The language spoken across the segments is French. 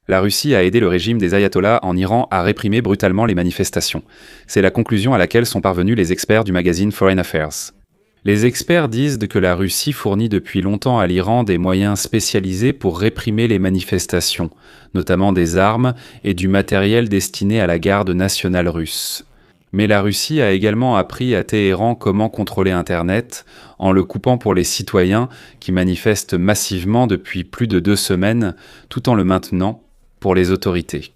La Russie a aidé le régime des ayatollahs en Iran à réprimer brutalement les manifestations. C'est la conclusion à laquelle sont parvenus les experts du magazine Foreign Affairs. Les experts disent que la Russie fournit depuis longtemps à l'Iran des moyens spécialisés pour réprimer les manifestations, notamment des armes et du matériel destiné à la garde nationale russe. Mais la Russie a également appris à Téhéran comment contrôler Internet en le coupant pour les citoyens qui manifestent massivement depuis plus de 2 semaines, tout en le maintenant pour les autorités.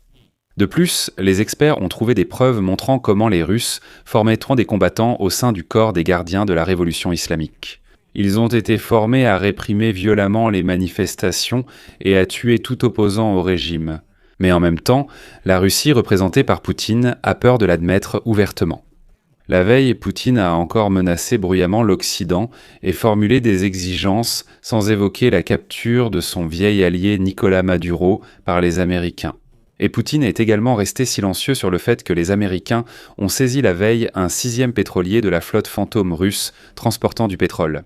De plus, les experts ont trouvé des preuves montrant comment les Russes formeront des combattants au sein du corps des gardiens de la révolution islamique. Ils ont été formés à réprimer violemment les manifestations et à tuer tout opposant au régime. Mais en même temps, la Russie représentée par Poutine a peur de l'admettre ouvertement. La veille, Poutine a encore menacé bruyamment l'Occident et formulé des exigences sans évoquer la capture de son vieil allié Nicolás Maduro par les Américains. Et Poutine est également resté silencieux sur le fait que les Américains ont saisi la veille un 6e pétrolier de la flotte fantôme russe transportant du pétrole.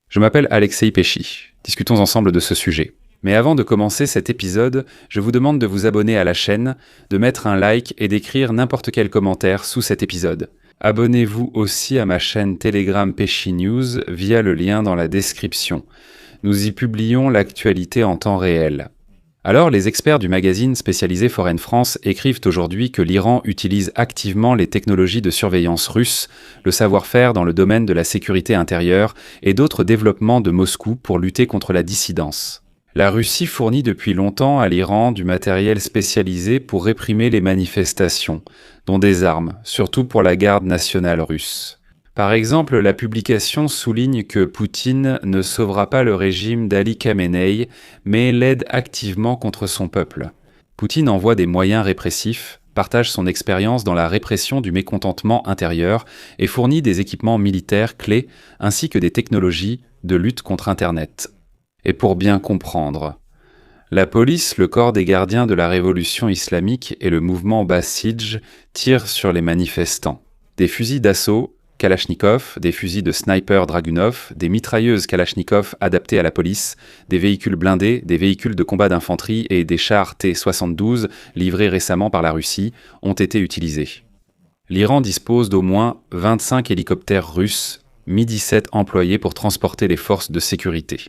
Je m'appelle Alexei Peschi. Discutons ensemble de ce sujet. Mais avant de commencer cet épisode, je vous demande de vous abonner à la chaîne, de mettre un like et d'écrire n'importe quel commentaire sous cet épisode. Abonnez-vous aussi à ma chaîne Telegram Peschi News via le lien dans la description. Nous y publions l'actualité en temps réel. Alors, les experts du magazine spécialisé Foreign France écrivent aujourd'hui que l'Iran utilise activement les technologies de surveillance russes, le savoir-faire dans le domaine de la sécurité intérieure et d'autres développements de Moscou pour lutter contre la dissidence. La Russie fournit depuis longtemps à l'Iran du matériel spécialisé pour réprimer les manifestations, dont des armes, surtout pour la garde nationale russe. Par exemple, la publication souligne que Poutine ne sauvera pas le régime d'Ali Khamenei, mais l'aide activement contre son peuple. Poutine envoie des moyens répressifs, partage son expérience dans la répression du mécontentement intérieur et fournit des équipements militaires clés ainsi que des technologies de lutte contre Internet. Et pour bien comprendre, la police, le corps des gardiens de la révolution islamique et le mouvement Basij tirent sur les manifestants. Des fusils d'assaut, Kalachnikov, des fusils de sniper Dragunov, des mitrailleuses Kalachnikov adaptées à la police, des véhicules blindés, des véhicules de combat d'infanterie et des chars T-72 livrés récemment par la Russie ont été utilisés. L'Iran dispose d'au moins 25 hélicoptères russes, Mi-17 employés pour transporter les forces de sécurité.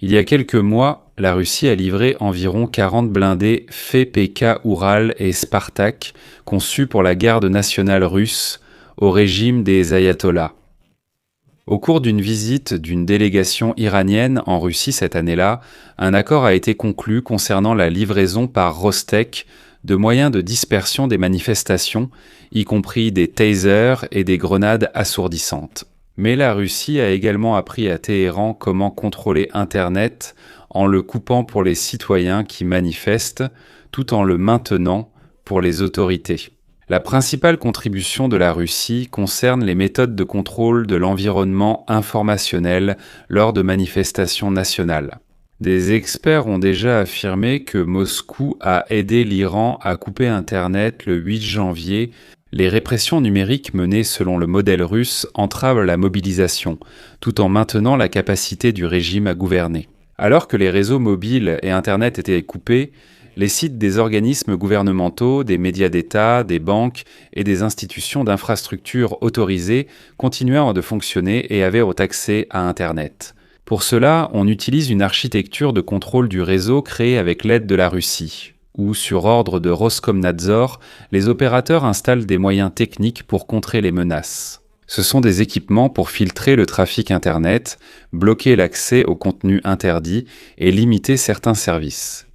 Il y a quelques mois, la Russie a livré environ 40 blindés FPK Oural et Spartak conçus pour la garde nationale russe au régime des ayatollahs. Au cours d'une visite d'une délégation iranienne en Russie cette année-là, un accord a été conclu concernant la livraison par Rostec de moyens de dispersion des manifestations, y compris des tasers et des grenades assourdissantes. Mais la Russie a également appris à Téhéran comment contrôler Internet en le coupant pour les citoyens qui manifestent, tout en le maintenant pour les autorités. La principale contribution de la Russie concerne les méthodes de contrôle de l'environnement informationnel lors de manifestations nationales. Des experts ont déjà affirmé que Moscou a aidé l'Iran à couper Internet le 8 janvier. Les répressions numériques menées selon le modèle russe entravent la mobilisation, tout en maintenant la capacité du régime à gouverner. Alors que les réseaux mobiles et Internet étaient coupés, les sites des organismes gouvernementaux, des médias d'État, des banques et des institutions d'infrastructures autorisées continuèrent de fonctionner et avaient accès à Internet. Pour cela, on utilise une architecture de contrôle du réseau créée avec l'aide de la Russie, où, sur ordre de Roskomnadzor, les opérateurs installent des moyens techniques pour contrer les menaces. Ce sont des équipements pour filtrer le trafic Internet, bloquer l'accès aux contenus interdits et limiter certains services.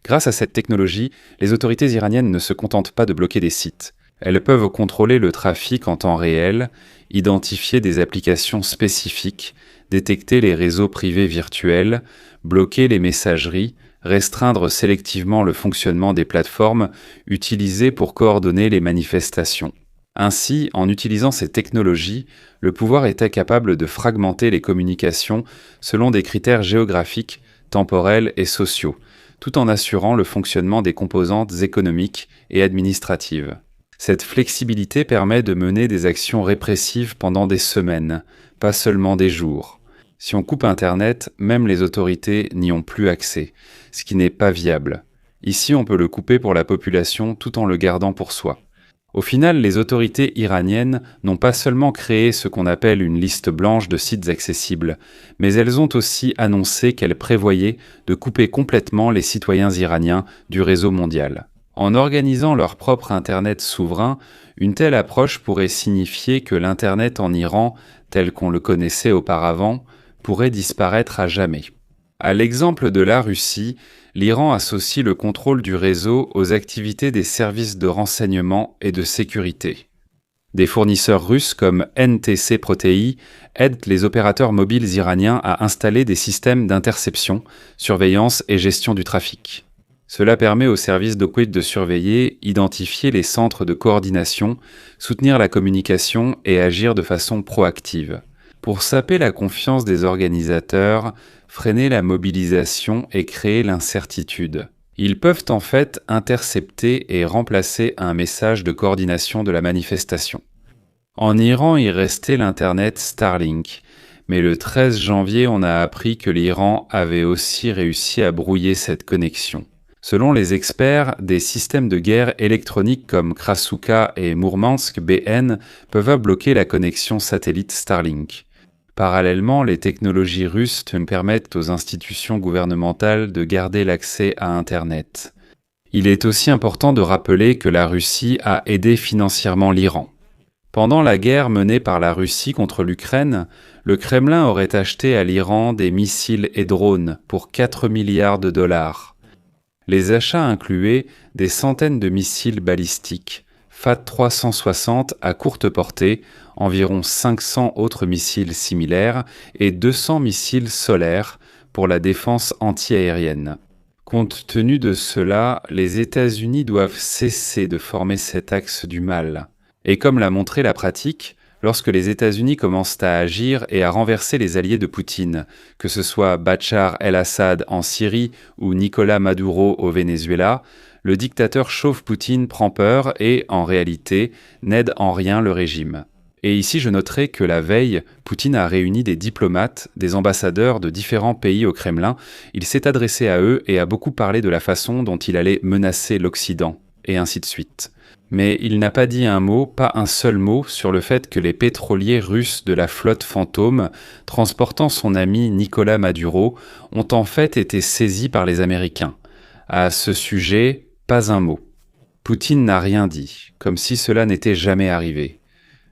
Grâce à cette technologie, les autorités iraniennes ne se contentent pas de bloquer des sites. Elles peuvent contrôler le trafic en temps réel, identifier des applications spécifiques, détecter les réseaux privés virtuels, bloquer les messageries, restreindre sélectivement le fonctionnement des plateformes utilisées pour coordonner les manifestations. Ainsi, en utilisant ces technologies, le pouvoir était capable de fragmenter les communications selon des critères géographiques, temporels et sociaux, tout en assurant le fonctionnement des composantes économiques et administratives. Cette flexibilité permet de mener des actions répressives pendant des semaines, pas seulement des jours. Si on coupe Internet, même les autorités n'y ont plus accès, ce qui n'est pas viable. Ici, on peut le couper pour la population tout en le gardant pour soi. Au final, les autorités iraniennes n'ont pas seulement créé ce qu'on appelle une liste blanche de sites accessibles, mais elles ont aussi annoncé qu'elles prévoyaient de couper complètement les citoyens iraniens du réseau mondial. En organisant leur propre Internet souverain, une telle approche pourrait signifier que l'Internet en Iran, tel qu'on le connaissait auparavant, pourrait disparaître à jamais. À l'exemple de la Russie, l'Iran associe le contrôle du réseau aux activités des services de renseignement et de sécurité. Des fournisseurs russes comme NTC Protei aident les opérateurs mobiles iraniens à installer des systèmes d'interception, surveillance et gestion du trafic. Cela permet aux services d'Oquid de surveiller, identifier les centres de coordination, soutenir la communication et agir de façon proactive. Pour saper la confiance des organisateurs, freiner la mobilisation et créer l'incertitude. Ils peuvent en fait intercepter et remplacer un message de coordination de la manifestation. En Iran, il restait l'Internet Starlink, mais le 13 janvier, on a appris que l'Iran avait aussi réussi à brouiller cette connexion. Selon les experts, des systèmes de guerre électroniques comme Krasukha et Mourmansk BN peuvent bloquer la connexion satellite Starlink. Parallèlement, les technologies russes permettent aux institutions gouvernementales de garder l'accès à Internet. Il est aussi important de rappeler que la Russie a aidé financièrement l'Iran. Pendant la guerre menée par la Russie contre l'Ukraine, le Kremlin aurait acheté à l'Iran des missiles et drones pour 4 milliards de dollars. Les achats incluaient des centaines de missiles balistiques, FAT-360 à courte portée, environ 500 autres missiles similaires et 200 missiles solaires pour la défense antiaérienne. Compte tenu de cela, les États-Unis doivent cesser de former cet axe du mal. Et comme l'a montré la pratique, lorsque les États-Unis commencent à agir et à renverser les alliés de Poutine, que ce soit Bachar el-Assad en Syrie ou Nicolás Maduro au Venezuela, le dictateur chauve Poutine prend peur et, en réalité, n'aide en rien le régime. Et ici, je noterai que la veille, Poutine a réuni des diplomates, des ambassadeurs de différents pays au Kremlin. Il s'est adressé à eux et a beaucoup parlé de la façon dont il allait menacer l'Occident, et ainsi de suite. Mais il n'a pas dit un mot, pas un seul mot, sur le fait que les pétroliers russes de la flotte fantôme, transportant son ami Nicolás Maduro, ont en fait été saisis par les Américains. À ce sujet, pas un mot. Poutine n'a rien dit, comme si cela n'était jamais arrivé.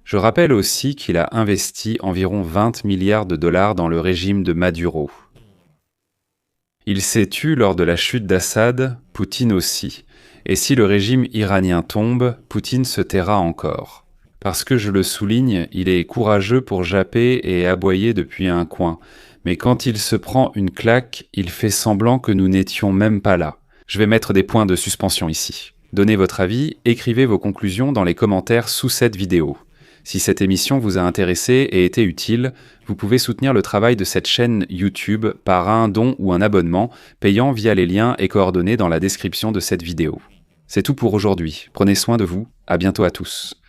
Je rappelle aussi qu'il a investi environ 20 milliards de dollars dans le régime de Maduro. Il s'est tu lors de la chute d'Assad, Poutine aussi. Et si le régime iranien tombe, Poutine se taira encore. Parce que je le souligne, il est courageux pour japper et aboyer depuis un coin. Mais quand il se prend une claque, il fait semblant que nous n'étions même pas là. Je vais mettre des points de suspension ici. Donnez votre avis, écrivez vos conclusions dans les commentaires sous cette vidéo. Si cette émission vous a intéressé et été utile, vous pouvez soutenir le travail de cette chaîne YouTube par un don ou un abonnement, payant via les liens et coordonnées dans la description de cette vidéo. C'est tout pour aujourd'hui. Prenez soin de vous. À bientôt à tous.